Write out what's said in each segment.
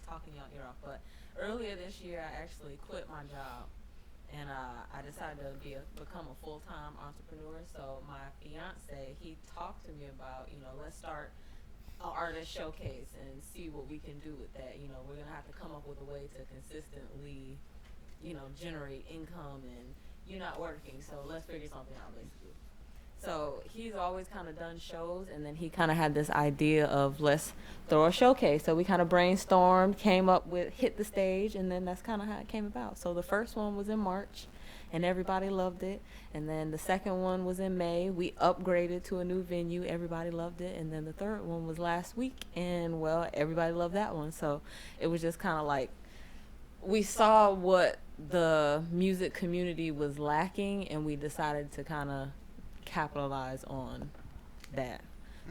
talking y'all ear off, but earlier this year I actually quit my job, and I decided to become a full-time entrepreneur. So my fiance, he talked to me about, let's start an artist showcase and see what we can do with that. We're gonna have to come up with a way to consistently, generate income, and you're not working, so let's figure something out, basically. So he's always kind of done shows, and then he kind of had this idea of let's throw a showcase. So we kind of brainstormed, came up with, hit the stage, and then that's kind of how it came about. So the first one was in March, and everybody loved it. And then the second one was in May. We upgraded to a new venue. Everybody loved it. And then the third one was last week, and, well, everybody loved that one. So it was just kind of like we saw what the music community was lacking, and we decided to kind of capitalize on that.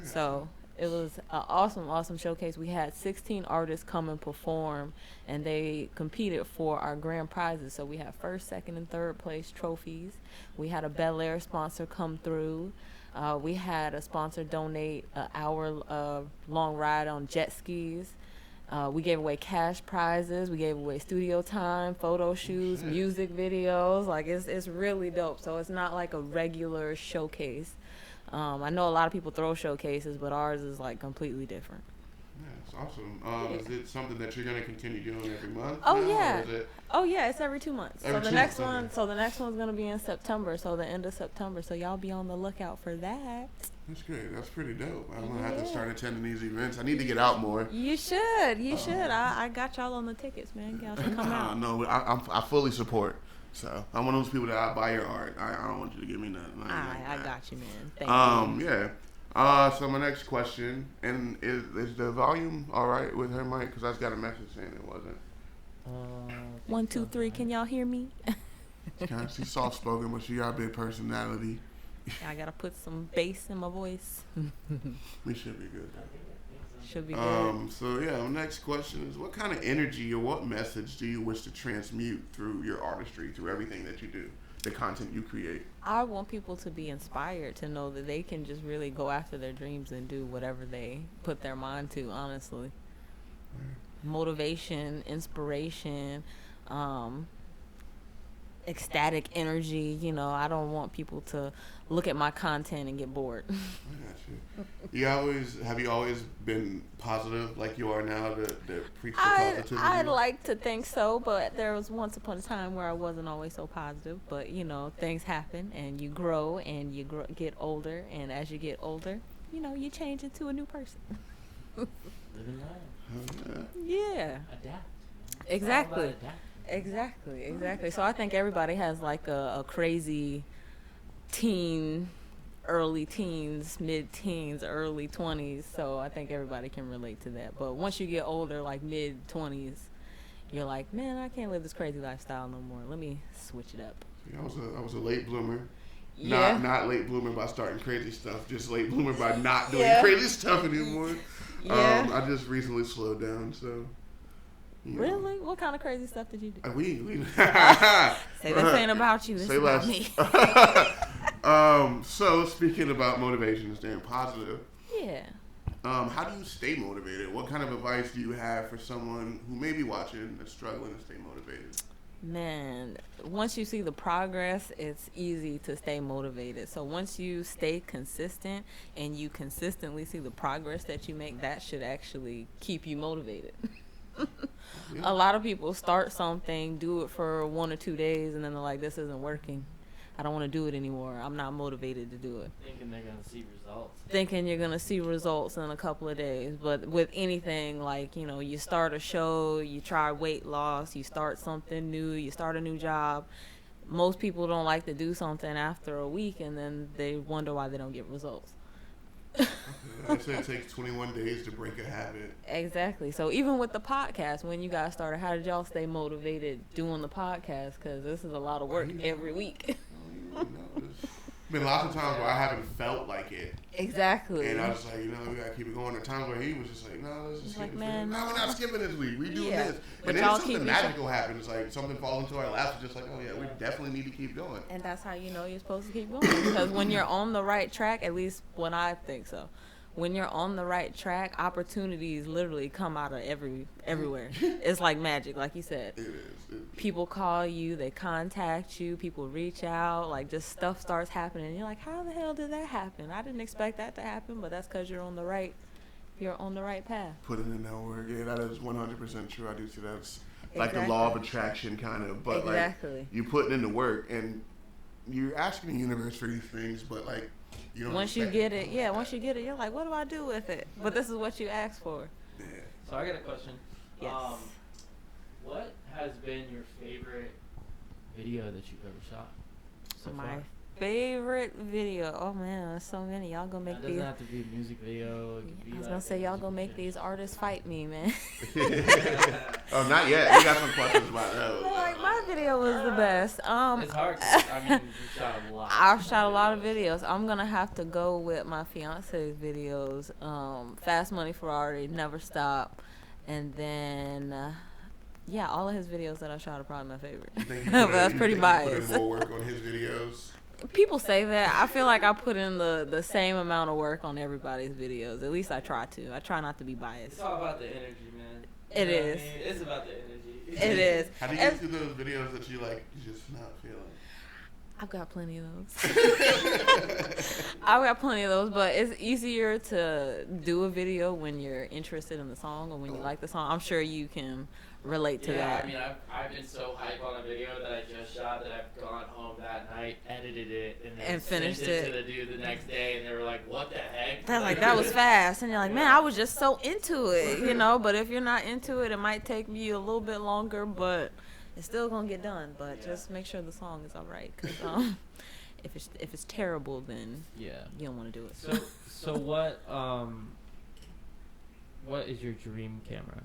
So it was an awesome showcase. We had 16 artists come and perform, and they competed for our grand prizes. So we had first, second, and third place trophies. We had a Bel Air sponsor come through. We had a sponsor donate an hour long ride on jet skis. We gave away cash prizes. We gave away studio time, photo shoots, music videos. Like, it's really dope. So it's not like a regular showcase. I know a lot of people throw showcases, but ours is like completely different. Yeah, it's awesome. Is it something that you're going to continue doing every month? Oh yeah, it's every 2 months. So the next one's going to be in September, so the end of September. So y'all be on the lookout for that. That's great. That's pretty dope. I'm going to have to start attending these events. I need to get out more. You should. I got y'all on the tickets, man. Y'all should come out. No, I fully support. So I'm one of those people that I buy your art. I don't want you to give me nothing. I got you, man. Thank you. Yeah. So my next question, and is the volume all right with her mic? Because I just got a message saying it wasn't. 1, 2, 3. Can y'all hear me? She's soft spoken, but she got a big personality. I gotta put some bass in my voice. We should be good. Should be good. So yeah, my next question is, what kind of energy or what message do you wish to transmute through your artistry, through everything that you do, the content you create? I want people to be inspired, to know that they can just really go after their dreams and do whatever they put their mind to, honestly. Motivation, inspiration, ecstatic energy. I don't want people to look at my content and get bored. I got you. Have you always been positive like you are now, to preach the positivity? I'd like to think so, but there was once upon a time where I wasn't always so positive. But things happen, and you grow, and you get older, and as you get older, you change into a new person. Living life. Yeah. Adapt. Exactly. So I think everybody has like a crazy early teens, mid-teens, early 20s. So I think everybody can relate to that. But once you get older, like mid-20s, you're like, man, I can't live this crazy lifestyle no more. Let me switch it up. Yeah, I was a late bloomer. Yeah. Not late bloomer by starting crazy stuff, just late bloomer by not doing crazy stuff anymore. Yeah. I just recently slowed down, so. Really? What kind of crazy stuff did you do? We Say this ain't about you. This is about me. So speaking about motivation and staying positive. Yeah. How do you stay motivated? What kind of advice do you have for someone who may be watching that's struggling to stay motivated? Man, once you see the progress, it's easy to stay motivated. So once you stay consistent and you consistently see the progress that you make, that should actually keep you motivated. A lot of people start something, do it for 1 or 2 days, and then they're like, this isn't working. I don't want to do it anymore. I'm not motivated to do it. Thinking they're going to see results. Thinking you're going to see results in a couple of days. But with anything, like, you start a show, you try weight loss, you start something new, you start a new job. Most people don't like to do something after a week, and then they wonder why they don't get results. I say it takes 21 days to break a habit. Exactly. So even with the podcast, when you guys started, how did y'all stay motivated doing the podcast? Because this is a lot of work every week. Been lots of times where I haven't felt like it. Exactly. And I was like, we gotta keep it going. There are times where he was just like, no, let's just skip it. Man, no, we're not skipping this week. We do this. But and then y'all something magical happens. Like something falls into our laps. It's just like, oh yeah, we definitely need to keep going. And that's how you know you're supposed to keep going. Because when you're on the right track, at least when I think so, when you're on the right track, opportunities literally come out of everywhere. It's like magic, like you said. It is. People call you, they contact you, people reach out, like just stuff starts happening. And you're like, how the hell did that happen? I didn't expect that to happen, but that's because you're on the right path. Putting in that work. Yeah, that is 100% true. I do see that's like the law of attraction kind of, but Exactly. like you putting in the work and you're asking the universe for these things, but like you don't. Once you get it, you're like, what do I do with it? But this is what you asked for. Yeah. So I got a question. Yes. What has been your favorite video that you've ever shot so My far? favorite video. Oh man, there's so many. Y'all gonna make It these. doesn't have to be a music video. It could be I was like gonna say a y'all gonna music make video. these artists fight me, man. Oh, not yet. We got some questions about that. Like my video was the best. It's hard. I mean, you shot a lot. I've shot a lot of videos. I'm gonna have to go with my fiance's videos. Fast Money Ferrari, Never Stop, and then yeah, all of his videos that I shot are probably my favorite. But that's pretty biased. Put in more work on his videos. People say that. I feel like I put in the same amount of work on everybody's videos. At least I try to. I try not to be biased. It's all about the energy, man. It You know what is. I mean? It's about the energy. It is. How do you get through those videos that you like just not feeling? I've got plenty of those. I've got plenty of those, but it's easier to do a video when you're interested in the song or when you like the song. I'm sure you can relate to that. I mean, I've been so hyped on a video that I just shot that I've gone home that night, edited it, and then finished sent it. to the dude the next day, and they were like, "What the heck?" That's like, that was fast. And you're like, man, I was just so into it, you know? But if you're not into it, it might take you a little bit longer, but it's still going to get done. But just make sure the song is all right. Because if it's terrible, then you don't want to do it. So what is your dream camera?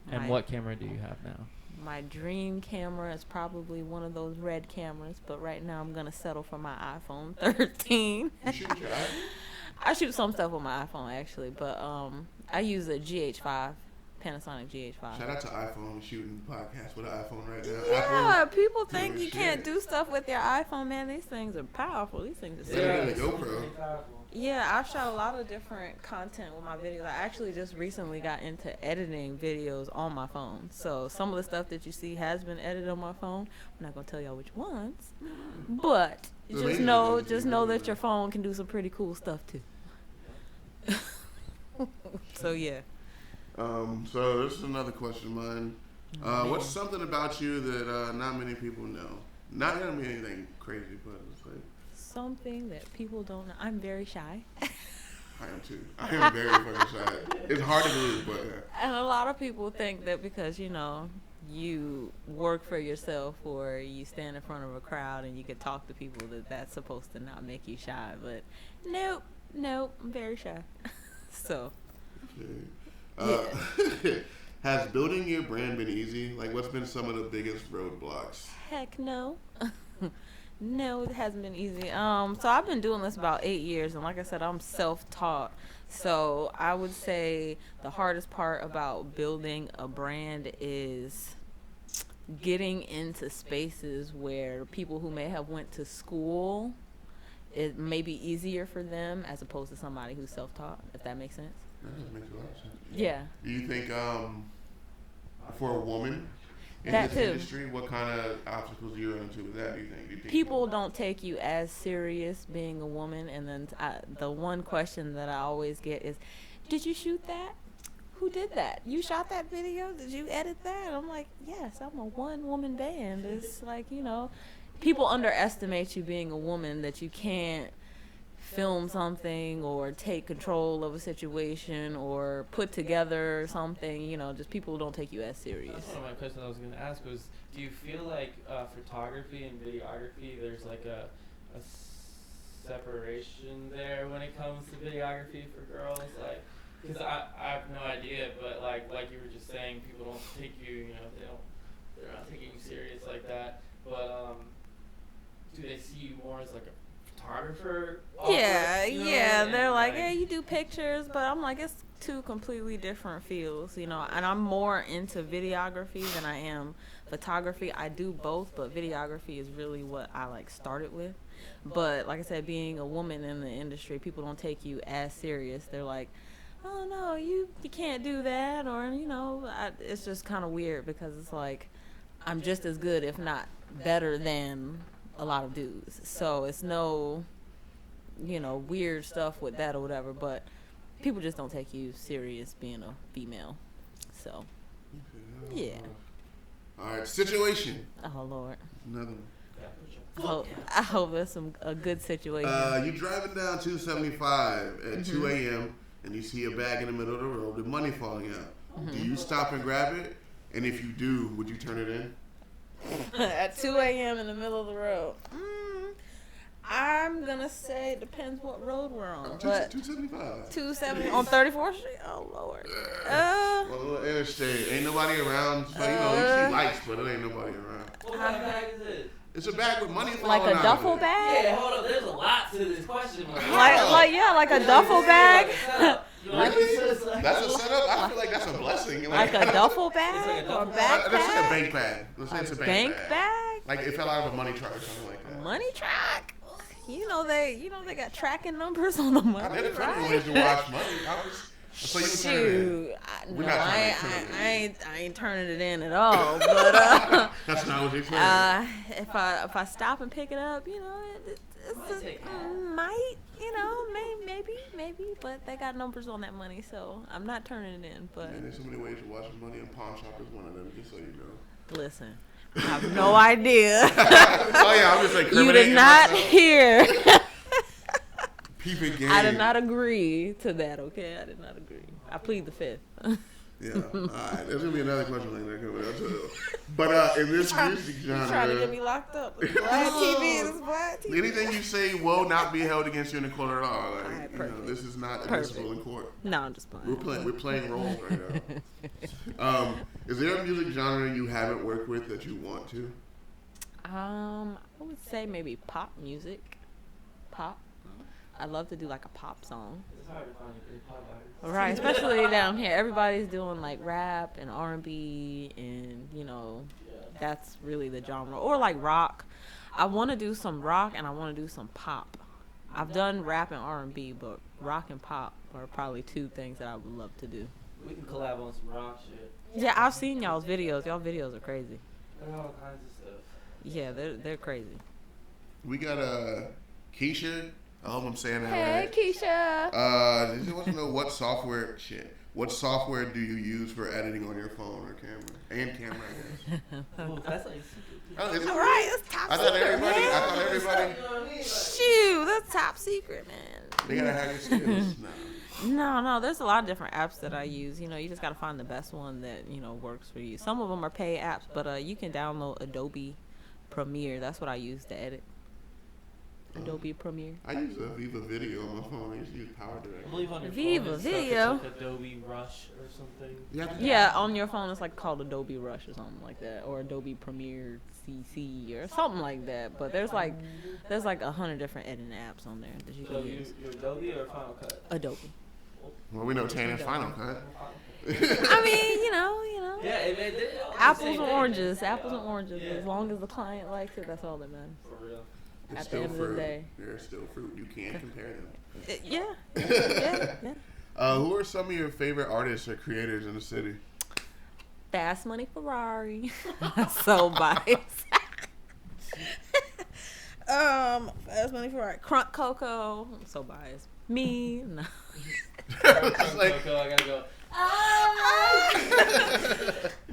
And what camera do you have now? My dream camera is probably one of those red cameras, but right now I'm going to settle for my iPhone 13. You shoot your iPhone? I shoot some stuff with my iPhone, actually, but I use a GH5, Panasonic GH5. Shout out to iPhone shooting podcasts with an iPhone right now. Yeah, iPhone, people think doing you can't shit. do stuff with your iPhone, man. These things are powerful. These things are Better serious. than a GoPro. Yeah, I've shot a lot of different content with my videos. I actually just recently got into editing videos on my phone. So some of the stuff that you see has been edited on my phone. I'm not gonna tell y'all which ones, but just know that your phone can do some pretty cool stuff too. So yeah. So this is another question of mine. What's something about you that not many people know? Not gonna be anything crazy, but it's like Something that people don't know. I'm very shy. I am too. I am very fucking shy. It's hard to believe, but And a lot of people think that because, you know, you work for yourself or you stand in front of a crowd and you can talk to people, that's supposed to not make you shy. But nope, I'm very shy. So. okay. Has building your brand been easy? Like, what's been some of the biggest roadblocks? Heck no. No, it hasn't been easy. So I've been doing this about 8 years, and like I said, I'm self-taught. So I would say the hardest part about building a brand is getting into spaces where people who may have went to school, it may be easier for them as opposed to somebody who's self-taught, if that makes sense. That makes a lot of sense. Yeah. Do you think for a woman in That this too. industry, what kind of obstacles do you run into with that? Do you think People don't take you as serious being a woman, and then the one question that I always get is, did you shoot that? Who did that? You shot that video? Did you edit that? I'm like, yes, I'm a one-woman band. It's like, you know, people underestimate you being a woman, that you can't film something or take control of a situation or put together something, you know, just people don't take you as serious. That's one of my questions I was going to ask was, do you feel like photography and videography, there's like a separation there when it comes to videography for girls? Like, because I have no idea, but like you were just saying, people don't take you, you know, they're not taking you serious like that, but do they see you more as like a photographer? Yeah, you know, yeah. and They're like, yeah, you do pictures, but I'm like, it's two completely different fields, you know, and I'm more into videography than I am photography. I do both, but videography is really what I like started with. But like I said, being a woman in the industry, people don't take you as serious. They're like, oh no, you can't do that, or you know, it's just kind of weird because it's like I'm just as good, if not better than a lot of dudes. So it's no, you know, weird stuff with that or whatever, but people just don't take you serious being a female. So yeah. All right, situation. Oh Lord. Another one. I hope that's a good situation. You driving down 275 at 2 a.m. and you see a bag in the middle of the road with money falling out. Do you stop and grab it? And if you do, would you turn it in? At 2 a.m. in the middle of the road. I'm gonna say it depends what road we're on. But 275. 270 on 34th Street. Oh Lord. Well, interstate. Ain't nobody around. So, you know, you see lights, but it ain't nobody around. What kind of bag is this? It's a bag with money falling Like out a duffel of it. bag? Yeah, hold up. There's a lot to this question. Like a duffel bag. Really? That's a setup? I feel like that's a blessing. Like a duffel bag or backpack? That's like a bank bag. Let's say it's a bank bag? Like it fell out of a money truck or something like that. Money track? You know they got tracking numbers on the money. There's plenty of ways to wash money. So you Shoot, We're not trying to turn it in. I ain't turning it in at all. But That's not what you're saying. if I stop and pick it up, you know, might, you know, maybe, but they got numbers on that money, so I'm not turning it in. But Man, there's so many ways to wash money, and pawn shop is one of them. Just so you know. Listen, I have no idea. Oh yeah, I'm just like You did not hear. Peeping game. I did not agree to that. Okay, I did not agree. I plead the fifth. Yeah. All right. There's gonna be another question like that coming up too. But in this music genre, Trying to get me locked up. It's black TV. It's black TV. anything you say will not be held against you in the court at all. Like, Alright, you know, perfect. this is not admissible in court. No, I'm just playing. We're playing roles right now. Is there a music genre you haven't worked with that you want to? I would say maybe pop music. Pop. I'd love to do like a pop song. It's hard to find a good pop artist. Right, especially down here. Everybody's doing like rap and R&B and, you know, that's really the genre. Or like rock. I want to do some rock and I want to do some pop. I've done rap and R&B, but rock and pop are probably two things that I would love to do. We can collab on some rock shit. Yeah, I've seen y'all's videos. Y'all videos are crazy. There's all kinds of stuff. Yeah, they're crazy. We got Keisha. I hope I'm saying that Hey, right. Keisha. She wants to know what software do you use for editing on your phone or camera? And camera, I guess. Ooh, that's like Oh, is it? All right, that's top I thought secret, man. everybody. Shoot, that's top secret, man. They gotta have your skills. No, there's a lot of different apps that I use. You know, you just got to find the best one that, you know, works for you. Some of them are paid apps, but you can download Adobe Premiere. That's what I use to edit. Adobe Premiere. I use a Viva Video on my phone. I used to use I PowerDirect. believe on your Viva phone it's Video. Like Adobe Rush or something. Yeah, on your phone it's like called Adobe Rush or something like that, or Adobe Premiere CC or something like that. But there's like 100 different editing apps on there that you So can you use. Adobe or Final Cut? Adobe. Well, we know Tana's Final Cut. I mean, you know. Yeah, it Apples and oranges. Apples and oranges. Yeah. As long as the client likes it, that's all that matters. For real. It's At the still end of the fruit. day. They're still fruit. You can't compare them. Yeah. Who are some of your favorite artists or creators in the city? Fast Money Ferrari. So biased. Fast Money Ferrari. Crunk Coco. I'm so biased. Me. No. Like, I gotta go.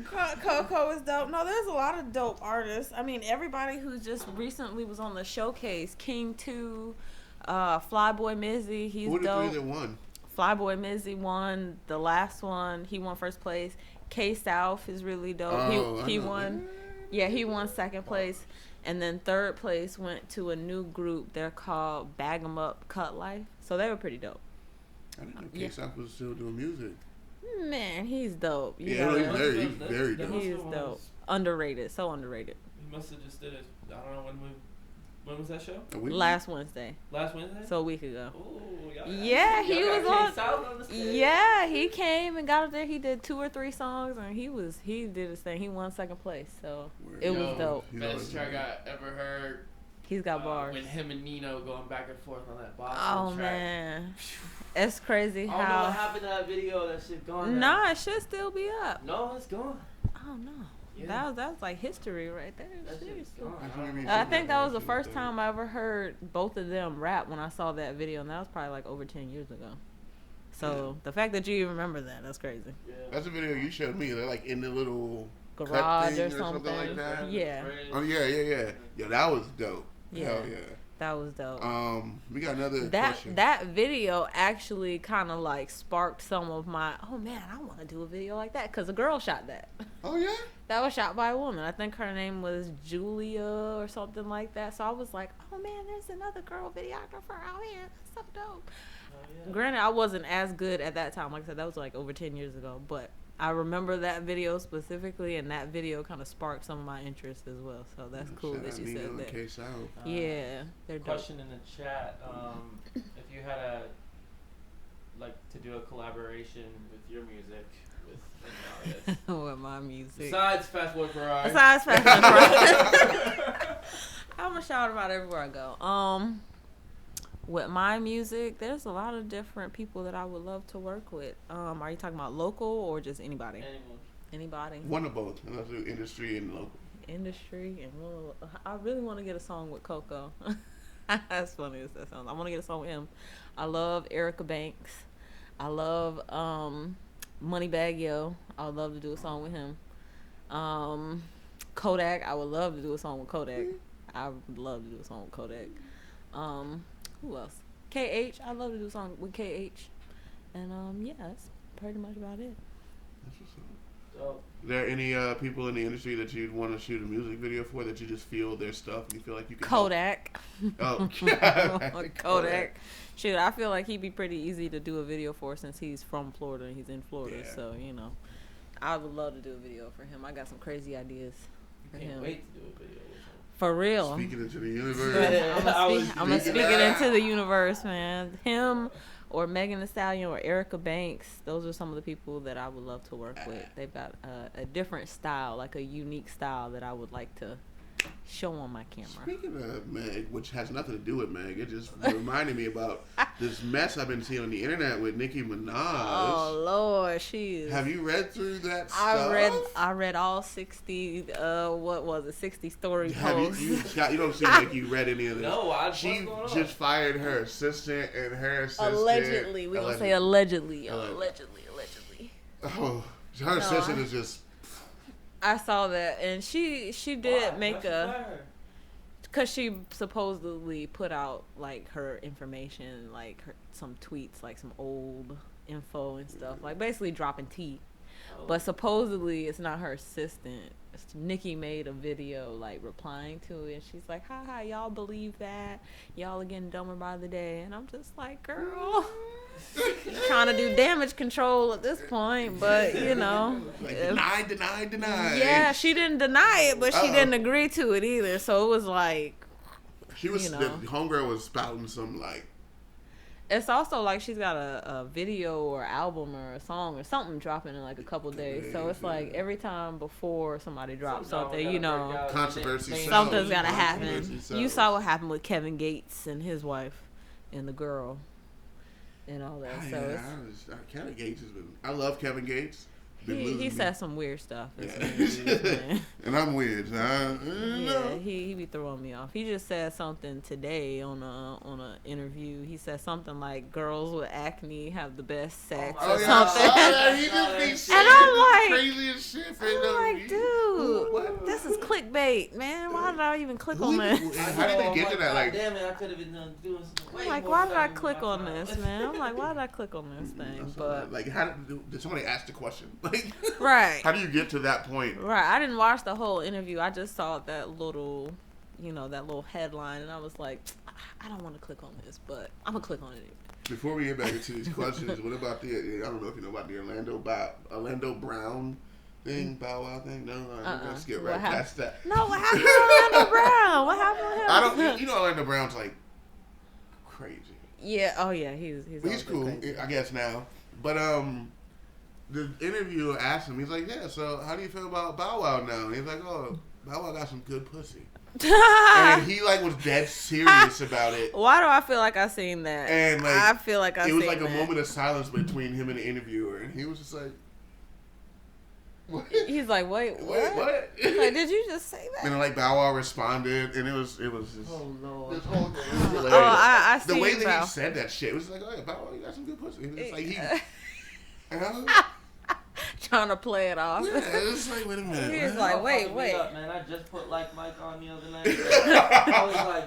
Crunk Coco is dope. No, there's a lot of dope artists. I mean, everybody who just recently was on the showcase. King 2, Flyboy Mizzy. He's who dope. did won? Flyboy Mizzy won the last one. He won first place. K South is really dope. Oh, he I know. won. Yeah, he won second place. And then third place went to a new group. They're called Bag 'em Up Cut Life. So they were pretty dope. I didn't know Yeah. K-South was still doing music. Man, he's dope. You Yeah, know he's that. very dope. He is dope. Underrated. So underrated. He must have just did it. I don't know when we When was that show? Last Wednesday. Last Wednesday? So a week ago. Ooh, yeah, he was on the stage. Yeah, he came and got up there. He did 2 or 3 songs, and he did his thing. He won second place, so it was dope. Best track I ever heard. He's got bars. When him and Nino going back and forth on that Boston Oh track. man, it's crazy how. I don't know what happened to that video. That shit gone. Nah, it should still be up. No, it's gone. I don't know. Yeah. That was like history right there. That shit's gone. I think that was the first time I ever heard both of them rap when I saw that video, and that was probably like over 10 years ago. So the fact that you even remember that's crazy. Yeah. That's a video you showed me. They're like in the little garage or something like that. Yeah. Oh yeah. Yeah, that was dope. Yeah. Hell yeah. That was dope. We got another question. That video actually kind of like sparked some of my, oh man, I want to do a video like that, because a girl shot that. Oh yeah? That was shot by a woman. I think her name was Julia or something like that. So I was like, oh man, there's another girl videographer out here. That's so dope. Oh, yeah. Granted, I wasn't as good at that time. Like I said, that was like over 10 years ago. But I remember that video specifically, and that video kind of sparked some of my interest as well. So that's cool that you said that. Yeah, they're dope. Question in the chat: if you had to do a collaboration with your music with an artist, with my music, besides Fast Boy Ferrari, I'm gonna shout him out everywhere I go. With my music, there's a lot of different people that I would love to work with. Are you talking about local or just anybody? Anyone. Anybody. One of both. Let's do industry and local. Industry and I really want to get a song with Coco. As funny as that sounds. I want to get a song with him. I love Erica Banks. I love Moneybagg Yo. I would love to do a song with him. Kodak. I would love to do a song with Kodak. I would love to do a song with Kodak. Who else? KH. I'd love to do a song with KH. And yeah, that's pretty much about it. That's what's up. So, are there any people in the industry that you'd want to shoot a music video for, that you just feel their stuff and you feel like you can Kodak. Oh. Kodak. Shoot, I feel like he'd be pretty easy to do a video for since he's from Florida and he's in Florida. Yeah. So, I would love to do a video for him. I got some crazy ideas for him. Can't wait to do a video with him. For real. Speaking into the universe. I'm gonna speak it into the universe, man. Him or Megan Thee Stallion or Erica Banks. Those are some of the people that I would love to work with. They've got a different style, like a unique style that I would like to show on my camera. Speaking of Meg, which has nothing to do with Meg, it just reminded me about this mess I've been seeing on the internet with Nicki Minaj. Oh Lord, she is. Have you read through that stuff? I read all 60. What was it? 60 story posts. You don't seem like you read any of this. No, she just fired her assistant and her assistant. Allegedly, we gonna say allegedly. Oh, her assistant is just. I saw that, and she did make because she supposedly put out like her information, like some tweets, like some old info and stuff, like basically dropping tea. But supposedly it's not her assistant. Nicki made a video like replying to it, and she's like, "Ha, y'all believe that? Y'all are getting dumber by the day." And I'm just like, girl, trying to do damage control at this point, but like deny. Yeah, she didn't deny it, but she didn't agree to it either. So it was like, she was the homegirl was spouting some like. It's also like she's got a video or album or a song or something dropping in like a couple days. So it's like every time before somebody drops something, controversy. Something's gotta happen. You saw what happened with Kevin Gates and his wife and the girl and all that. Kevin Gates has been. I love Kevin Gates. He says some weird stuff. And I'm weird. So he be throwing me off. He just said something today on a interview. He said something like girls with acne have the best sex or something. He just be and I'm like, crazy as shit. I'm like, dude, this is clickbait, man. Why did I even click on this? How did they get to that? Like, damn it, I could have been doing something. I'm like, why did I click on this, man? I'm like, why did I click on this thing? But like, how did somebody ask the question? Right. How do you get to that point? Right. I didn't watch the whole interview. I just saw that little headline, and I was like, I don't want to click on this, but I'm gonna click on it. Before we get back into these questions, what about I don't know if you know about the Orlando Brown thing, Bow Wow thing? No, we're gonna skip right past that. No, what happened to Orlando Brown? What happened to him? I don't. You know, Orlando Brown's like crazy. Yeah. Oh yeah. He's cool. crazy. I guess now, but the interviewer asked him. He's like, yeah. So how do you feel about Bow Wow now? And he's like, oh, Bow Wow got some good pussy. And he like was dead serious about it. Why do I feel like I seen that? And like I feel like I it was seen like a that. moment of silence between him and the interviewer, and he was just like, "What?" He's like, wait, what? Wait, what? Like, did you just say that? And like Bow Wow responded, and it was just Oh Lord. this whole thing. Was hilarious. I see the way that Bow. he said that shit was like, oh yeah, Bow Wow, you got some good pussy. And it's like he. Trying to play it off. Yeah, it's like, wait a minute. He's man. like, wait. Up, man. I just put like Mike on the other night. I was like,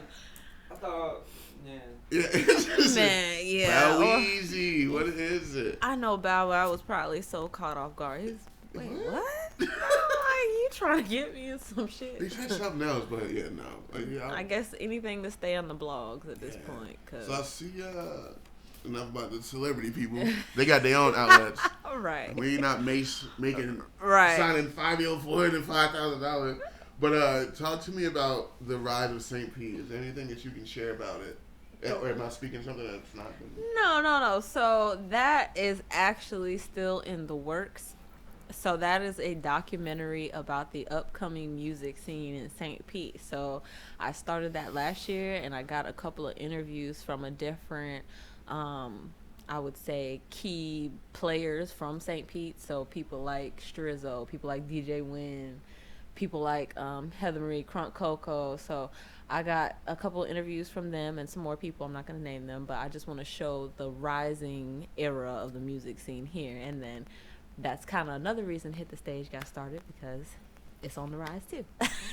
I thought, man. Yeah, it's just Man, yeah. Bow Easy. What is it? I know Bow Wow was probably so caught off guard. He's wait, What? what? I'm like, you trying to get me in some shit? He said something else, but yeah, no. Yeah, I guess anything to stay on the blogs at this point. Cause So I see enough about the celebrity people. They got their own outlets. right. We not making Right. signing 5-year $405,000. But talk to me about the rise of St. Pete. Is there anything that you can share about it? Or am I speaking something that's not been... No. So that is actually still in the works. So that is a documentary about the upcoming music scene in St. Pete. So I started that last year, and I got a couple of interviews from a different, I would say, key players from St. Pete. So people like Strizzo, people like DJ Wynn, people like Heather Marie Crunk Coco. So I got a couple of interviews from them and some more people. I'm not going to name them, but I just want to show the rising era of the music scene here. And then that's kind of another reason Hit the Stage got started, because it's on the rise too.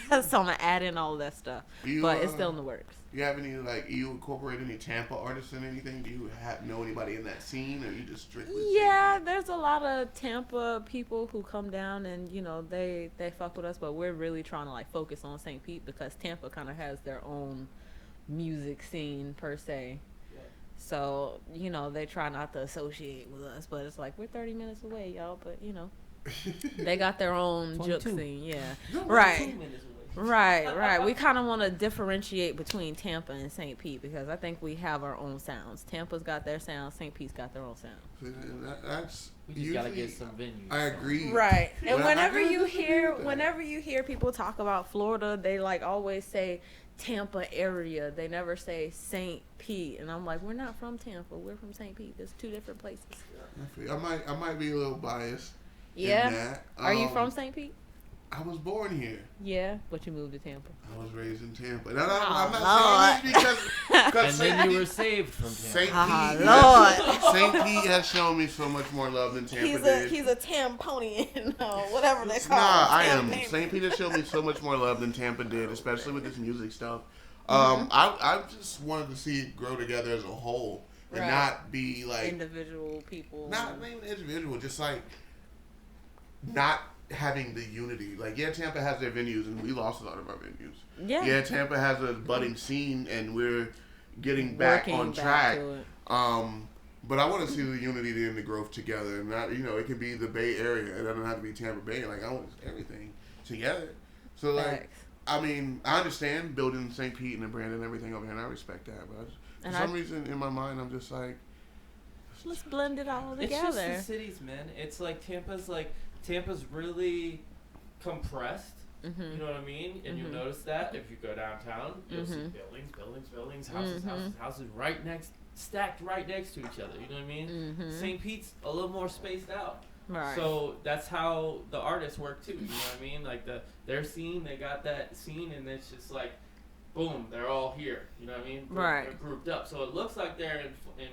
So I'm going to add in all that stuff. But it's still in the works. You have any, you incorporate any Tampa artists in anything? Do you know anybody in that scene, or you just strictly... Yeah, there's a lot of Tampa people who come down and, they fuck with us, but we're really trying to, focus on St. Pete because Tampa kind of has their own music scene, per se. So, they try not to associate with us, but it's like, we're 30 minutes away, y'all, but, they got their own juke scene, yeah. Right. Right. We kind of want to differentiate between Tampa and St. Pete because I think we have our own sounds. Tampa's got their sound, St. Pete's got their own sound. That's We just gotta get some venues. I agree. Right. And Well, whenever I you agree hear people talk about Florida, they always say Tampa area. They never say St. Pete. And I'm like, we're not from Tampa. We're from St. Pete. There's two different places. I might be a little biased. Yeah. In that. Are you from St. Pete? I was born here. Yeah, but you moved to Tampa. I was raised in Tampa. And I'm not saying this because And then you were saved from St. Tampa. Pete, St. Pete has shown me so much more love than Tampa did. He's a Tamponian, whatever they call Nah, him. I am. St. Pete has shown me so much more love than Tampa did, especially with this music stuff. I just wanted to see it grow together as a whole and not be like individual people. Not even individual, just not having the unity. Tampa has their venues, and we lost a lot of our venues. Yeah, Tampa has a budding scene, and we're getting back on track. But I want to see the unity and the growth together, and not, it can be the Bay Area. It doesn't have to be Tampa Bay. I want everything together. So I understand building St. Pete and the brand and everything over here, and I respect that. But for some reason in my mind, I'm just like, let's blend it all together. It's just the cities, man. It's Tampa's really compressed. Mm-hmm. You know what I mean? And you'll notice that if you go downtown, you'll see buildings, houses stacked right next to each other. You know what I mean? Mm-hmm. St. Pete's a little more spaced out. Right. So that's how the artists work too. You know what I mean? Their scene, they got that scene, and it's just boom, they're all here. You know what I mean? They're grouped up. So it looks like they're in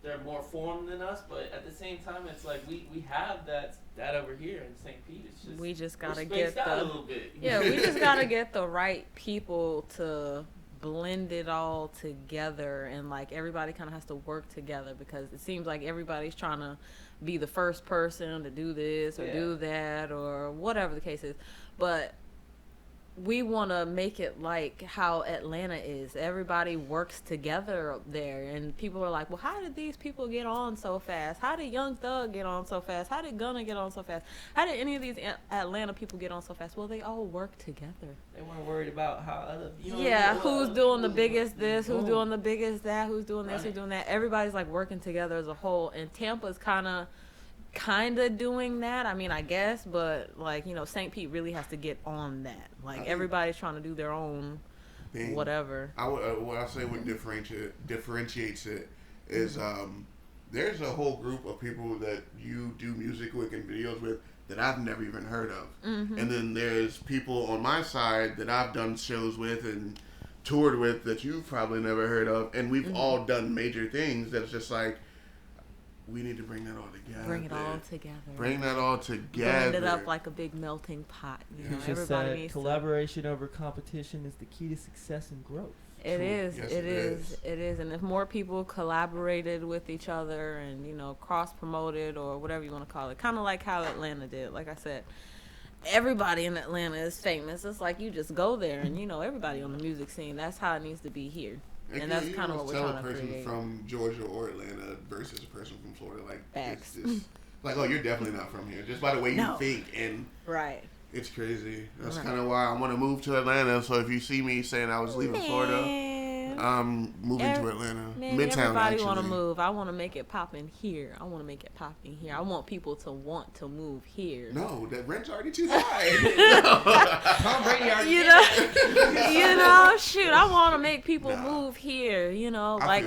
they're more formed than us, but at the same time, it's we have that over here in St. Pete. It's just we just gotta get a little bit. Yeah, we just gotta get the right people to blend it all together, and everybody kind of has to work together because it seems like everybody's trying to be the first person to do this or do that or whatever the case is. But we want to make it like how Atlanta is. Everybody works together up there, and people are like, well, how did these people get on so fast? How did Young Thug get on so fast? How did Gunna get on so fast? How did any of these Atlanta people get on so fast? Well, they all work together. They weren't worried about how other, who's doing the biggest this, who's doing the biggest that, who's doing this, who's doing that. Everybody's like working together as a whole, and Tampa's kind of doing that. I mean, I guess, but like, St. Pete really has to get on that. Like, everybody's trying to do their own thing. Whatever. What I say what differentiates it is there's a whole group of people that you do music with and videos with that I've never even heard of. Mm-hmm. And then there's people on my side that I've done shows with and toured with that you've probably never heard of, and we've all done major things that's just like, we need to bring that all together. Bring it all together. Bring that all together. Blend it up like a big melting pot. Everybody needs collaboration over competition is the key to success and growth. It is. Yes, it is. And if more people collaborated with each other and, cross-promoted or whatever you want to call it, kind of like how Atlanta did. Like I said, everybody in Atlanta is famous. It's like you just go there and, everybody on the music scene. That's how it needs to be here. And that's kind of what we're trying to create. Tell a person from Georgia or Atlanta versus a person from Florida, like, facts. It's like, oh, you're definitely not from here, just by the way you think. And right. It's crazy. That's kind of why I want to move to Atlanta. So if you see me saying I was leaving Florida, I'm moving to Atlanta. Midtown, everybody want to move. I want to make it poppin' here. I want people to want to move here. No, that rent's already too high. Tom Brady already shoot, I want to make people move here. Like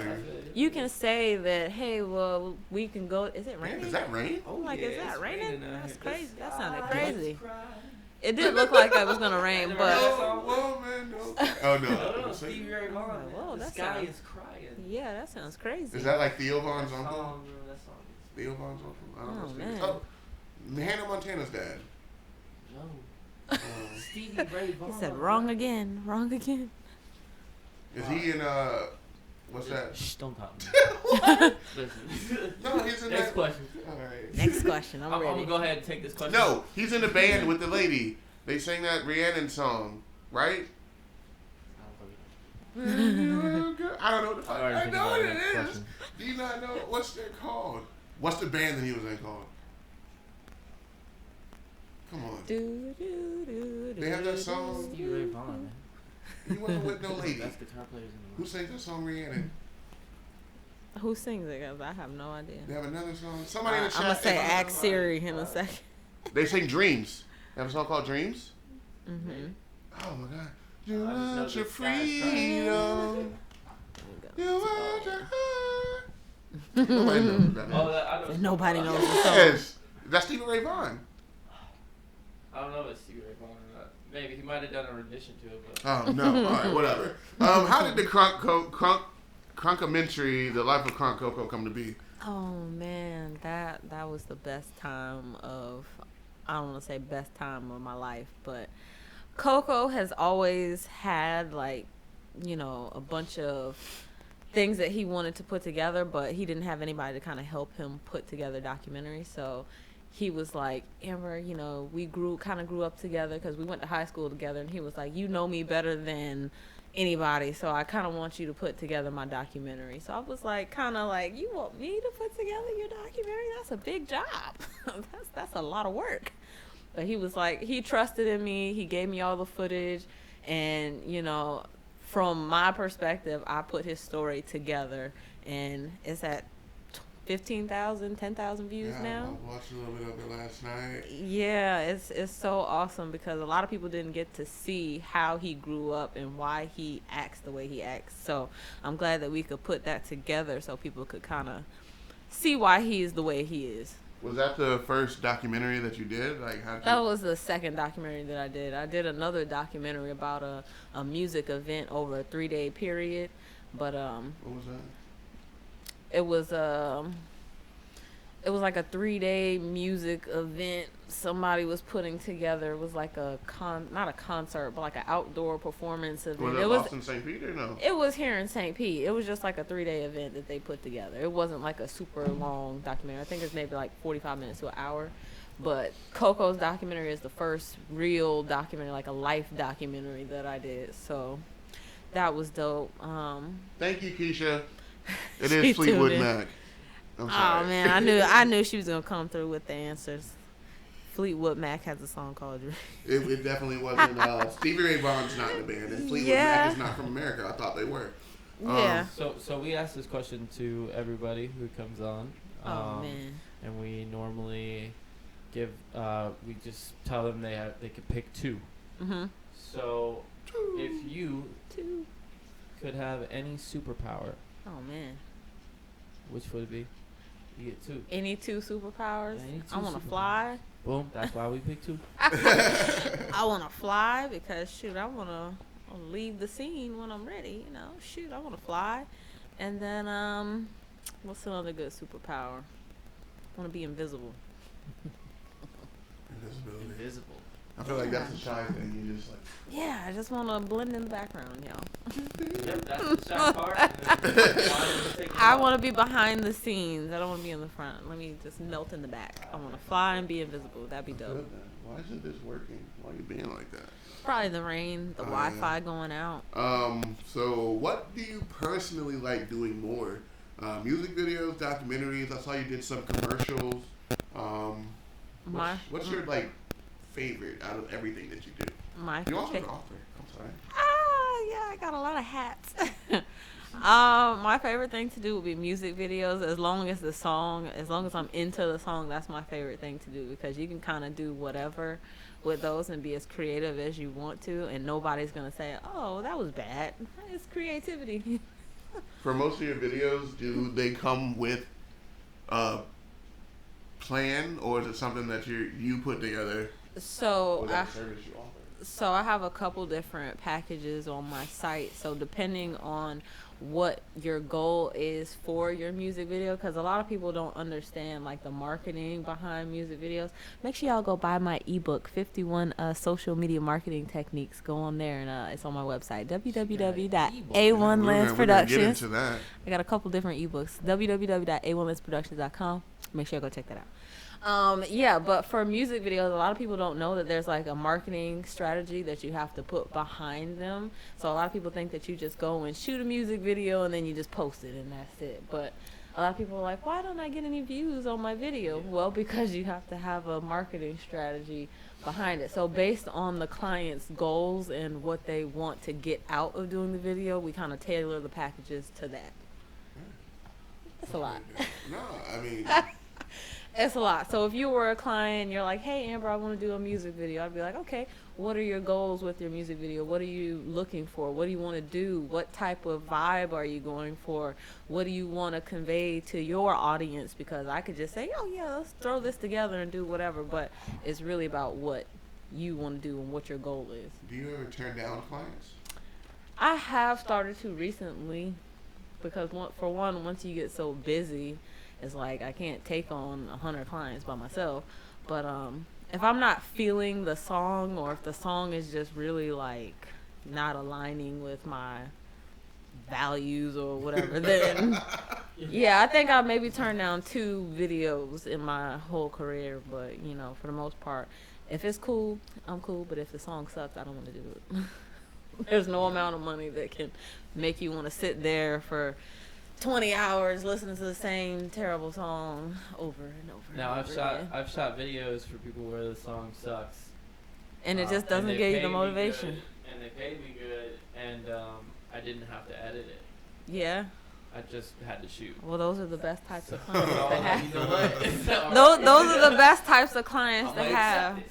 you can say that, hey, well, we can go. Is it raining? Is that rain? Oh, is that raining? That's crazy. That sounded crazy. It did look like it was gonna rain, but oh no! Stevie Ray Vaughan. Whoa, the sky is crying. Yeah, that sounds crazy. Is that like Theo Vaughn's uncle? That song. Theo Vaughn's uncle? I don't know. Man. Oh, Hannah Montana's dad. No. Stevie Ray Vaughan. He said wrong again. Is he in what's that? Shh, don't talk. Listen. No, he's in Next question. All right. Next question. I'm ready. I'm gonna go ahead and take this question. No, he's in the band with the lady. They sang that Rhiannon song, right? I don't know what the fuck. I know what it is. Question. Do you not know what's they called? What's the band that he was in called? Come on. They have that song. Stevie Ray Vaughan. He wasn't with no lady. That's guitar players in the Who sings that song, Rhiannon? Who sings it? Cause I have no idea. They have another song. Somebody in the chat. I'm gonna say ask Siri in a second. They sing Dreams. They have a song called Dreams. Mhm. Oh my God. You want your freedom. You want your heart. Nobody knows that. Nobody knows the song. Yes, that's Stevie Ray Vaughan. I don't know if it's Stevie Ray Vaughan or not. Maybe he might have done a rendition to it, but. Oh no! All right, whatever. How did the Crunkamentary, The Life of Crunk Coco, come to be? Oh man, that was the best time of. I don't want to say best time of my life, but Coco has always had a bunch of things that he wanted to put together, but he didn't have anybody to kind of help him put together documentaries. So he was like, Amber, we grew up together because we went to high school together, and he was like, you know me better than anybody, so I kind of want you to put together my documentary. So I was like, you want me to put together your documentary? That's a big job. that's a lot of work. But he was like, he trusted in me. He gave me all the footage, and from my perspective, I put his story together, and it's at 15,000, 10,000 views now. I watched a little bit of it last night. Yeah, it's so awesome because a lot of people didn't get to see how he grew up and why he acts the way he acts. So I'm glad that we could put that together so people could kind of see why he is the way he is. Was that the first documentary that you did? That was the second documentary that I did. I did another documentary about a music event over a 3-day period, but what was that? It was like a 3-day music event somebody was putting together. It was like not a concert, but like an outdoor performance event. Was it in St. Pete or no? It was here in St. Pete. It was just like a 3-day event that they put together. It wasn't like a super long documentary. I think it's maybe like 45 minutes to an hour. But Coco's documentary is the first real documentary, like a life documentary that I did. So that was dope. Thank you, Keisha. It is Fleetwood Mac. I'm sorry. Oh man, I knew she was gonna come through with the answers. Fleetwood Mac has a song called It definitely wasn't. Stevie Ray Vaughan's not in the band, and Fleetwood Mac is not from America. I thought they were. Yeah. So we ask this question to everybody who comes on. Oh man. And we normally give we just tell them they could pick two. Mhm. So if you could have any superpower, oh man, which would it be? You get two. Any two superpowers? Yeah, any two I want to superpowers. fly. Boom. That's why we picked two. I want to fly because shoot, I want to leave the scene when I'm ready. You know, shoot, I want to fly. And then what's another good superpower? I want to be invisible. Invisible. I feel like that's a shy thing. You just like. Yeah, I just want to blend in the background, y'all. Yep, that's the shy part. I want to be behind the scenes. I don't want to be in the front. Let me just melt in the back. I want to fly and be invisible. That'd be dope. Why isn't this working? Why are you being like that? Probably the rain, the Wi-Fi going out. So what do you personally like doing more? Music videos, documentaries. I saw you did some commercials. What's your like favorite out of everything that you do? You also an author. I'm sorry. Yeah, I got a lot of hats. My favorite thing to do would be music videos. As long as I'm into the song, that's my favorite thing to do, because you can kind of do whatever with those and be as creative as you want to, and nobody's gonna say, "Oh, that was bad." It's creativity. For most of your videos, do they come with a plan, or is it something that you put together? So service you offer? So I have a couple different packages on my site. So depending on what your goal is for your music video, because a lot of people don't understand like the marketing behind music videos. Make sure y'all go buy my ebook, 51 social media marketing techniques. Go on there, and it's on my website, www.A1LENZ Productions. I got a couple different ebooks, www.A1LENZProductions.com. Make sure you go check that out. Yeah, but for music videos, a lot of people don't know that there's like a marketing strategy that you have to put behind them. So a lot of people think that you just go and shoot a music video and then you just post it and that's it. But a lot of people are like, why don't I get any views on my video? Well, because you have to have a marketing strategy behind it. So based on the client's goals and what they want to get out of doing the video, we kind of tailor the packages to that. That's a lot. No, I mean... It's a lot. So if you were a client and you're like, hey, Amber, I want to do a music video, I'd be like, okay, what are your goals with your music video? What are you looking for? What do you want to do? What type of vibe are you going for? What do you want to convey to your audience? Because I could just say, oh, yeah, let's throw this together and do whatever. But it's really about what you want to do and what your goal is. Do you ever turn down clients? I have started to recently, because once you get so busy, it's like I can't take on 100 clients by myself. But if I'm not feeling the song, or if the song is just really like not aligning with my values or whatever, then yeah, I think I'll maybe turn down 2 videos in my whole career. But you know, for the most part, if it's cool, I'm cool. But if the song sucks, I don't want to do it. There's no amount of money that can make you want to sit there for 20 hours listening to the same terrible song over and over. Now and over again. I've shot videos for people where the song sucks, and it just doesn't give you the motivation. And they paid me good, and I didn't have to edit it. Yeah. I just had to shoot. Well, those are the best types of clients to have. You know what? Those are the best types of clients to have.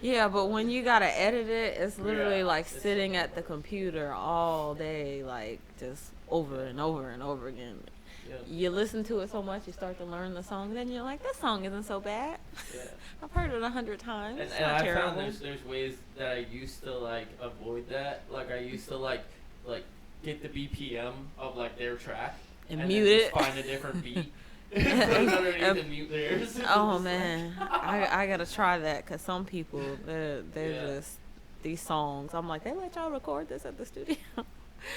Yeah, but when you gotta edit it, it's literally like sitting at the computer all day, like just over and over and over again. Yep. You listen to it so much, you start to learn the song, then you're like, this song isn't so bad. Yeah. I've heard it 100 times. And I found there's ways that I used to like avoid that. Like I used to like get the BPM of like their track and mute it. Find a different beat. Put it underneath and mute theirs. Oh man, I gotta try that, because some people they're just these songs. I'm like, they let y'all record this at the studio?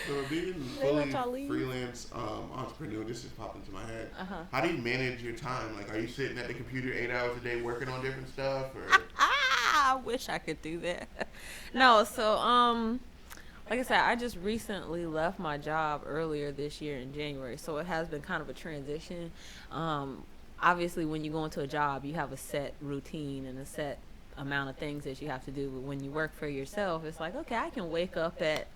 So being fully freelance entrepreneur, this just popped into my head. How do you manage your time? Like, are you sitting at the computer 8 hours a day working on different stuff? Or? I wish I could do that. No, so like I said, I just recently left my job earlier this year in January, so it has been kind of a transition. Obviously, when you go into a job, you have a set routine and a set amount of things that you have to do. But when you work for yourself, it's like, okay, I can wake up at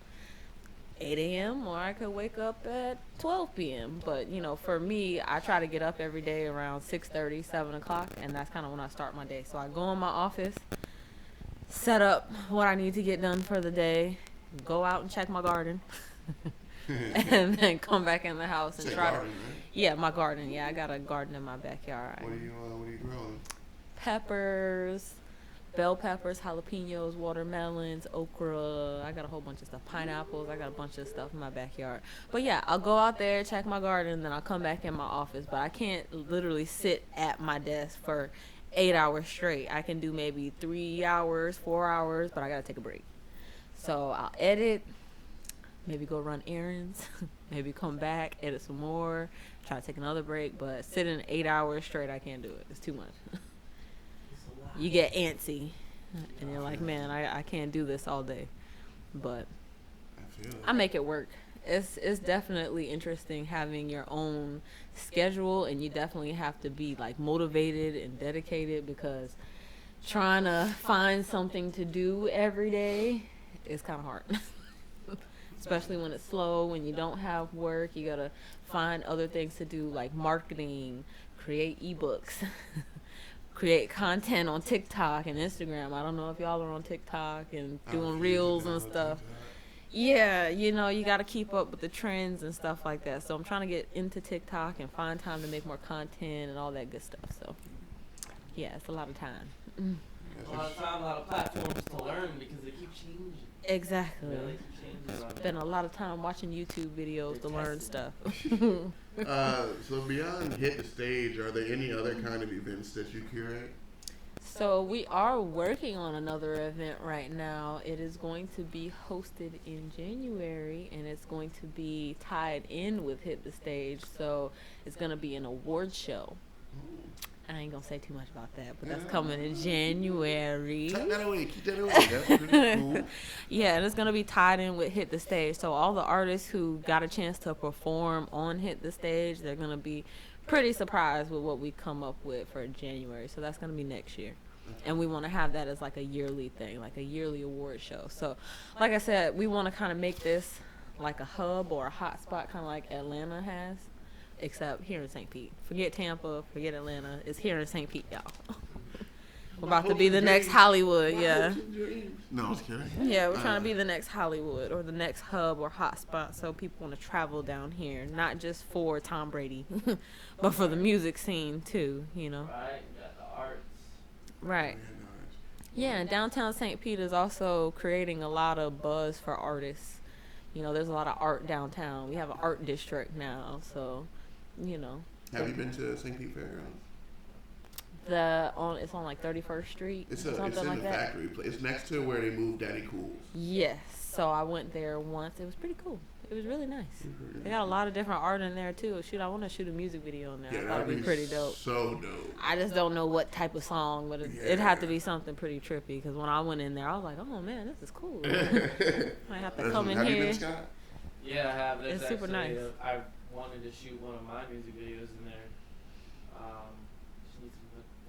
8 a.m. or I could wake up at 12 p.m. But, you know, for me, I try to get up every day around 6:30, 7 o'clock, and that's kind of when I start my day. So I go in my office, set up what I need to get done for the day, go out and check my garden, and then come back in the house and try garden, to... Right? Yeah, my garden. Yeah, I got a garden in my backyard. What are you growing? Peppers, bell peppers, jalapenos, watermelons, okra. I got a whole bunch of stuff. Pineapples. I got a bunch of stuff in my backyard. But yeah, I'll go out there, check my garden, then I'll come back in my office. But I can't literally sit at my desk for 8 hours straight. I can do maybe 3 hours, 4 hours, but I gotta take a break. So I'll edit, maybe go run errands, maybe come back, edit some more, try to take another break. But sitting 8 hours straight, I can't do it. It's too much. You get antsy, and you're like, man, I can't do this all day. But I make it work. It's definitely interesting having your own schedule, and you definitely have to be like motivated and dedicated, because trying to find something to do every day is kind of hard. Especially when it's slow, when you don't have work, you gotta find other things to do, like marketing, create ebooks, create content on TikTok and Instagram. I don't know if y'all are on TikTok and doing reels and stuff. Yeah, you know, you got to keep up with the trends and stuff like that. So I'm trying to get into TikTok and find time to make more content and all that good stuff. So, yeah, it's a lot of time. A lot of time, a lot of platforms to learn, because they keep changing. Exactly. Yeah, they keep changing. Spend a lot of time watching YouTube videos to learn stuff. So beyond Hit the Stage, are there any other kind of events that you curate? So we are working on another event right now. It is going to be hosted in January, and it's going to be tied in with Hit the Stage. So it's going to be an award show. I ain't going to say too much about that, but that's coming in January. Keep that away. That's pretty cool. Yeah, and it's going to be tied in with Hit the Stage. So all the artists who got a chance to perform on Hit the Stage, they're going to be pretty surprised with what we come up with for January. So that's going to be next year. And we want to have that as like a yearly thing, like a yearly award show. So like I said, we want to kind of make this like a hub or a hot spot, kind of like Atlanta has, except here in St. Pete. Forget Tampa, forget Atlanta. It's here in St. Pete, y'all. We're about to be the next Hollywood, yeah. No, I was kidding. Yeah, we're trying to be the next Hollywood or the next hub or hot spot, so people want to travel down here, not just for Tom Brady, but for the music scene too, you know. Right, you got the arts. Right. Yeah, and downtown St. Pete is also creating a lot of buzz for artists. You know, there's a lot of art downtown. We have an art district now, so, you know. Have you been to St. Pete Fairgrounds? It's on like 31st Street. It's in like the factory place. It's next to where they moved Daddy Cool's. Yes, so I went there once. It was pretty cool. It was really nice. They got a lot of different art in there too. Shoot, I want to shoot a music video in there. Yeah, I thought it'd be pretty dope. So dope. I just don't know what type of song, but it had to be something pretty trippy. Because when I went in there, I was like, "Oh man, this is cool." I have to come in have here. You been, Scott? Yeah, I have. It's super nice. I wanted to shoot one of my music videos in there. Just need to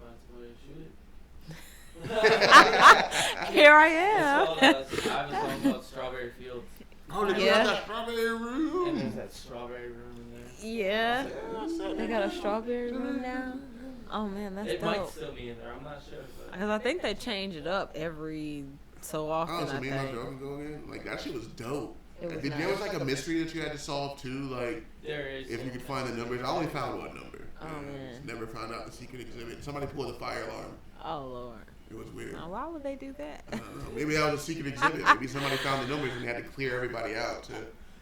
find somebody to shoot it. Here I am. I have a song called Strawberry Fields. Oh, they got that strawberry room. And there's that strawberry room in there. Yeah. They got a strawberry room now. Oh man, that's it dope. It might still be in there. I'm not sure. Because I think they change it up every so often. Oh, so me and my girl can go in? Like, that shit was dope. There was like a mystery that you had to solve too. Like, there is. If you could find the numbers. I only found one number. Oh man. Never found out the secret exhibit. Somebody pulled the fire alarm. Oh lord. It was weird. Why would they do that? I don't know. Maybe that was a secret exhibit. Maybe somebody found the numbers and they had to clear everybody out.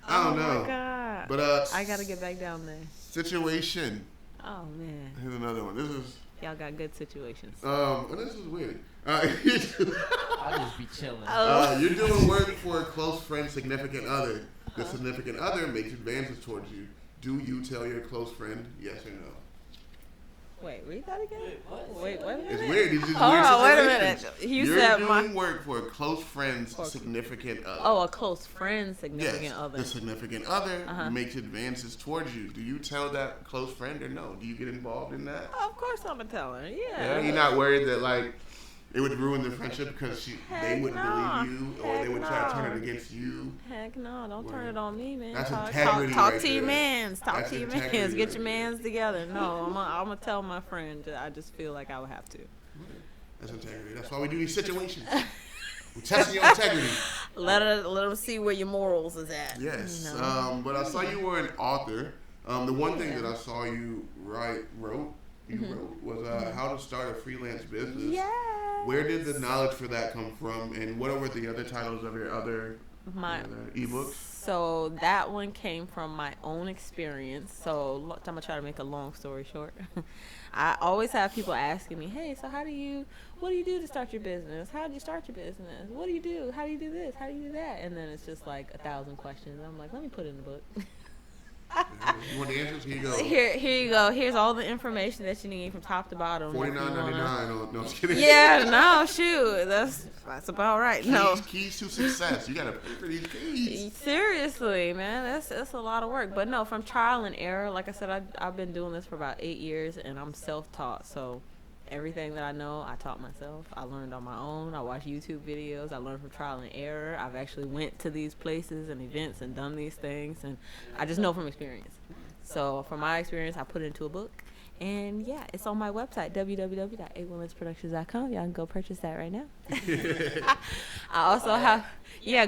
I don't know. Oh my god. But I gotta get back down there. Situation. Oh man. Here's another one. This is. Y'all got good situations. This is weird. I'll just be chilling. You're doing work for a close friend, significant other. The significant other makes advances towards you. Do you tell your close friend yes or no? Wait, read that again? Wait, what? Wait a minute. It's weird. These are Hold weird on, wait a situations. minute. You You're said doing work for a close friend's significant other. Oh, a close friend's significant Yes, other. the significant other makes advances towards you. Do you tell that close friend or no? Do you get involved in that? Of course I'm gonna tell her. Yeah. Yeah, you're not worried that like it would ruin the friendship because they wouldn't believe you, or they would try to turn it against you. Heck no, don't turn it on me, man. That's Talk integrity talk right to your there. mans. Talk That's to your integrity mans. Get right your there. mans together. No, I'm gonna tell my friend. I just feel like I would have to. That's integrity. That's why we do these situations. We're testing your integrity. Let them see where your morals is at. Yes. You know? But I saw you were an author. The one thing that I saw you wrote was how to start a freelance business. Yes. Where did the knowledge for that come from, and what were the other titles of your other ebooks? So that one came from my own experience. So I'm gonna try to make a long story short. I always have people asking me, "Hey, so what do you do to start your business? How do you start your business? What do you do? How do you do this? How do you do that?" And then it's just like 1,000 questions. I'm like, let me put it in a book. You want the answers? Here you go. Here you go. Here's all the information that you need from top to bottom. $49.99. No, I'm just kidding. Yeah, no, shoot, that's about right. No, Keys to success. You gotta pay for these keys. seriously, man, that's a lot of work. But no, from trial and error. Like I said, I've been doing this for about 8 years, and I'm self-taught. So everything that I know, I taught myself. I learned on my own. I watched YouTube videos. I learned from trial and error. I've actually went to these places and events and done these things, and I just know from experience. So from my experience, I put it into a book. And yeah, it's on my website, www.A1LENZproductions.com. Y'all can go purchase that right now. I also have,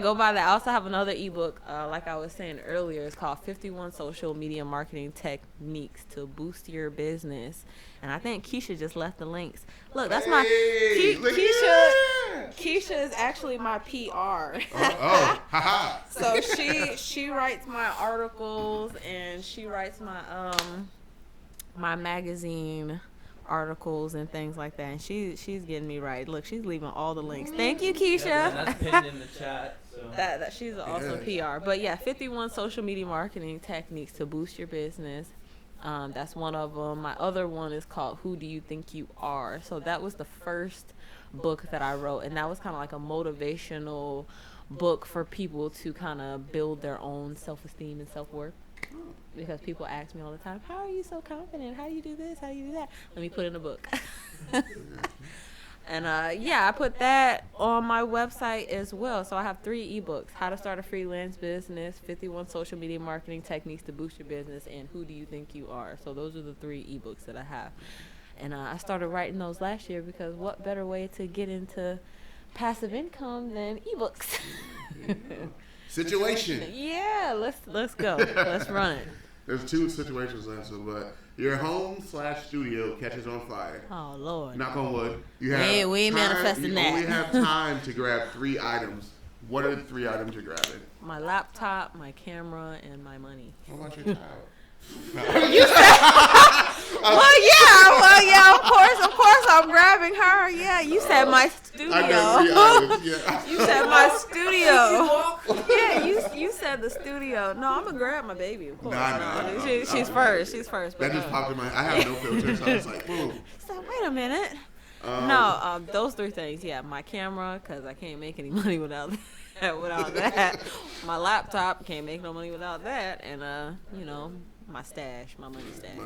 go buy that. I also have another ebook, like I was saying earlier. It's called 51 Social Media Marketing Techniques to Boost Your Business. And I think Keisha just left the links. Look, that's my Keisha. Keisha is actually my PR. Haha. So she writes my articles, and she writes my magazine articles and things like that, and she's getting me right. Look, she's leaving all the links. Thank you, Keisha. Yeah, that's pinned in the chat. So. That she's also PR. But yeah, 51 social media marketing techniques to boost your business. That's one of them. My other one is called Who Do You Think You Are? So that was the first book that I wrote, and that was kind of like a motivational book for people to kind of build their own self-esteem and self-worth. Because people ask me all the time, how are you so confident? How do you do this? How do you do that? Let me put it in a book. And I put that on my website as well. So I have 3 ebooks: How to Start a Freelance Business, 51 Social Media Marketing Techniques to Boost Your Business, and Who Do You Think You Are? So those are the 3 ebooks that I have. And I started writing those last year because what better way to get into passive income than ebooks? Situation. Yeah, let's go. Let's run it. There's 2 situations, Lanza, but your home/studio catches on fire. Oh Lord. Knock on wood. You have we ain't manifesting that. You only have time to grab 3 items. What are the 3 items you're grabbing? My laptop, my camera, and my money. How about your child? Of course, I'm grabbing her. Yeah, you said my studio. I got 3 items. Yeah. You said my studio. Yeah, you said the studio. No, I'm gonna grab my baby. Of course. Nah. She's first. She's first. That just popped in my head. I have no filter, so I was like, boom. So wait a minute. Those 3 things. Yeah, my camera, because I can't make any money without that. My laptop, can't make no money without that, and my stash, my money stash.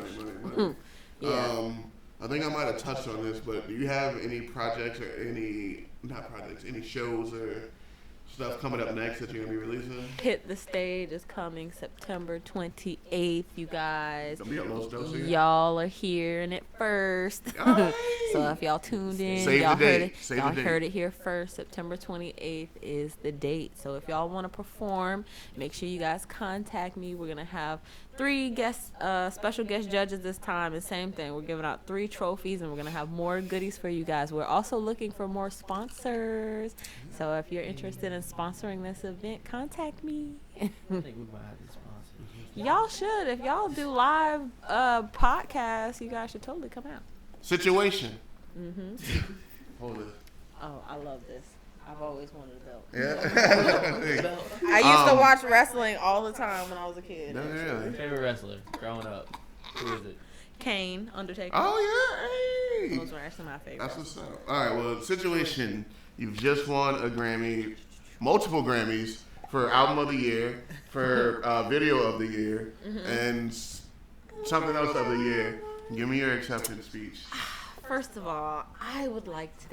Money. Yeah. I think I might have touched on this, but do you have any projects or any shows or stuff coming up next that you're going to be releasing? Hit the Stage is coming September 28th, you guys. Y'all are hearing it first. So if y'all tuned in, y'all heard it here first. September 28th is the date. So if y'all want to perform, make sure you guys contact me. We're going to have 3 special guest judges this time, and same thing, we're giving out 3 trophies, and we're gonna have more goodies for you guys. We're also looking for more sponsors, so if you're interested in sponsoring this event, contact me. I think we might have to sponsor. Y'all should. If y'all do live podcasts, you guys should totally come out. Situation. Mm-hmm. Hold it. Oh, I love this. I've always wanted a belt. Yeah. I used to watch wrestling all the time when I was a kid. No, really. Favorite wrestler growing up? Who is it? Kane, Undertaker. Oh, yeah. Hey. Those were actually my favorite. That's what's up. All right, well, situation. You've just won a Grammy, multiple Grammys for Album of the Year, for Video of the Year, and something else of the year. Give me your acceptance speech. First of all, I would like to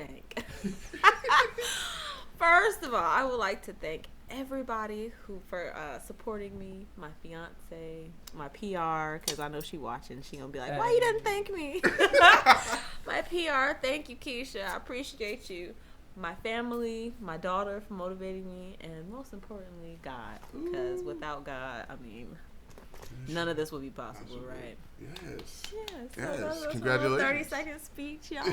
thank everybody who for supporting me, my fiance, my PR, because I know she watching. She gonna be like, why you didn't thank me? My PR, thank you, Keisha. I appreciate you. My family, my daughter for motivating me, and most importantly, God. Because without God, I mean, none of this would be possible, right? Yes. Yes. So Congratulations. 30-second speech, y'all.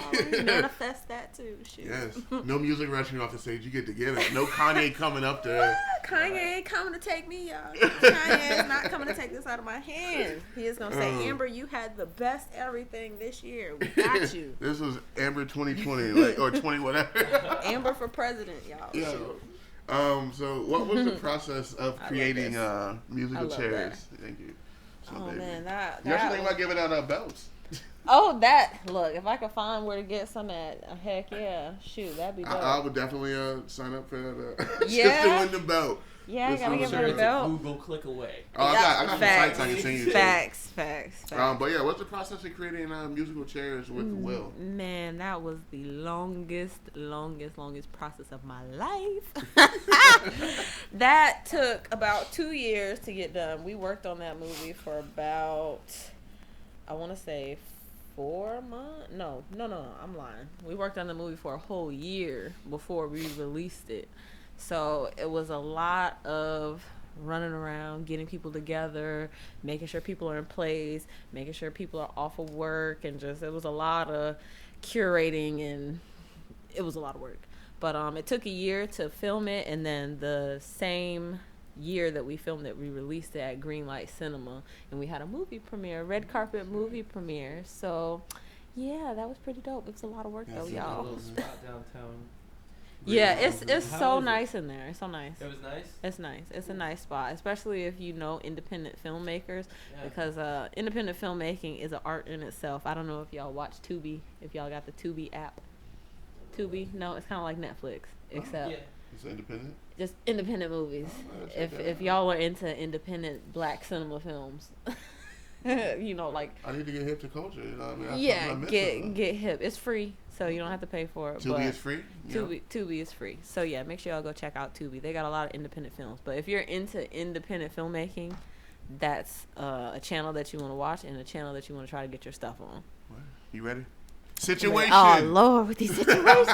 Manifest that too. Shoot. Yes. No music rushing off the stage. You get to give it. No Kanye coming up there. Kanye ain't coming to take me, y'all. Kanye is not coming to take this out of my hand. He is gonna say, Amber, you had the best everything this year. We got you. This was Amber 2020, or 20 whatever. Amber for president, y'all. Yeah. Shoot. So what was the process of creating musical chairs? That. Thank you. So, Oh baby. man, that You actually think about giving out belts? look, if I could find where to get some at, heck yeah, shoot, that'd be dope. I would definitely sign up for that. Yeah. Just to win the belt. Yeah, I gotta give Sure, her a it's belt. Google click away. Oh, I got some sites I can send you to. Facts. But yeah, what's the process of creating musical chairs with Will? Man, that was the longest process of my life. That took about 2 years to get done. We worked on that movie for about, I want to say 4 months. No, I'm lying. We worked on the movie for a whole year before we released it. So it was a lot of running around, getting people together, making sure people are in place, making sure people are off of work, and it was a lot of curating, and it was a lot of work. But it took a year to film it, and then the same year that we filmed it, we released it at Greenlight Cinema, and we had a movie premiere, red carpet movie premiere. So yeah, that was pretty dope. It was a lot of work though, y'all. A little spot downtown. Yeah, it's so nice in there. It's so nice. It was nice? It's nice. It's a nice spot, especially if you know independent filmmakers, because independent filmmaking is an art in itself. I don't know if y'all watch Tubi, if y'all got the Tubi app. Tubi? No, it's kind of like Netflix, except It's independent? just independent movies. If y'all are into independent black cinema films. You know, like I need to get hip to culture. You know what I mean? Get hip. It's free, so you don't have to pay for it. Tubi is free. Tubi is free. So yeah, make sure y'all go check out Tubi. They got a lot of independent films. But if you're into independent filmmaking, that's a channel that you want to watch and a channel that you want to try to get your stuff on. You ready? Situation. Oh Lord, with these situations.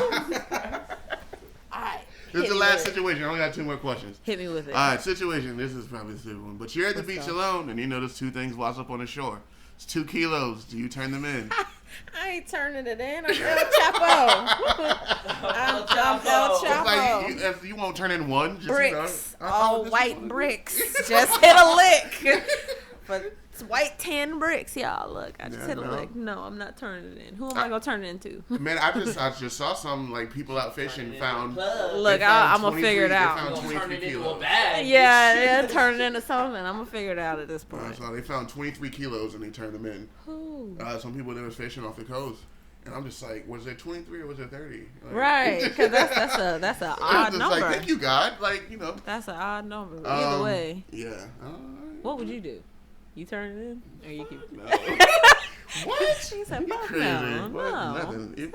All right. This is the last situation. I only got 2 more questions. Hit me with it. All right, situation. This is probably the stupid one. But you're at the beach alone, and you notice 2 things wash up on the shore. It's 2 kilos. Do you turn them in? I ain't turning it in. I'm El Chapo. I'm El Chapo. It's like you won't turn in one. Just, Bricks. You know, all white bricks. Just hit a lick. But it's white 10 bricks, y'all. Look, I just hit a lick. No, I'm not turning it in. Who am I gonna turn it into? Man, I just saw some like people out fishing found. Look, I'm gonna figure it out. They found 23 kilos. Yeah, turn it into something. I'm gonna figure it out at this point. So they found 23 kilos and they turned them in. Who? Some people that was fishing off the coast. And I'm just like, was it 23 or was it 30? Like, right, because that's a odd number. Like, thank you, God. Like, you know. That's an odd number. Either way. Yeah. What would you do? You turn it in, or you keep it? No. What? She said, You "Fuck crazy? no, Nothing.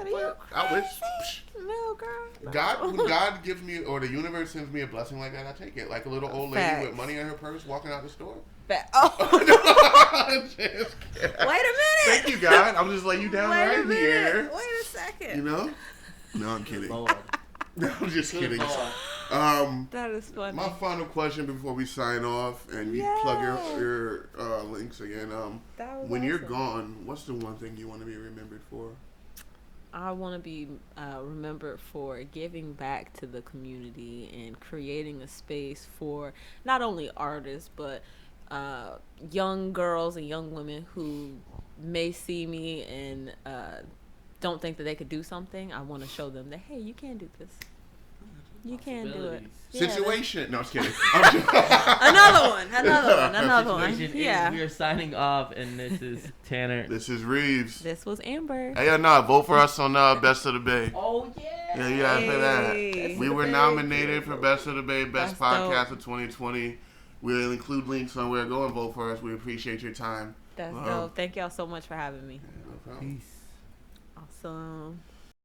I wish. No, girl. No. When God gives me, or the universe sends me a blessing like that, I take it. Like a little old lady with money in her purse walking out the store. Oh. Wait a minute. Thank you, God. I'm just laying you down right here. Wait a second. You know? No, I'm kidding. Lord. No, I'm just kidding. That is funny. My final question before we sign off and you plug your links again. When you're gone, what's the one thing you want to be remembered for? I want to be remembered for giving back to the community and creating a space for not only artists but young girls and young women who may see me and don't think that they could do something. I want to show them that, hey, you can do this. You can do it. Situation. No, I'm just kidding. Another one. Yeah. We are signing off, and this is Tanner. This is Reeves. This was Amber. Hey, vote for us on Best of the Bay. Oh, yeah. Yeah, you gotta say that. We were nominated for Best of the Bay, Best Podcast of 2020. We'll include links somewhere. Go and vote for us. We appreciate your time. That's dope. Thank y'all so much for having me. Yeah, no problem. Peace. Awesome.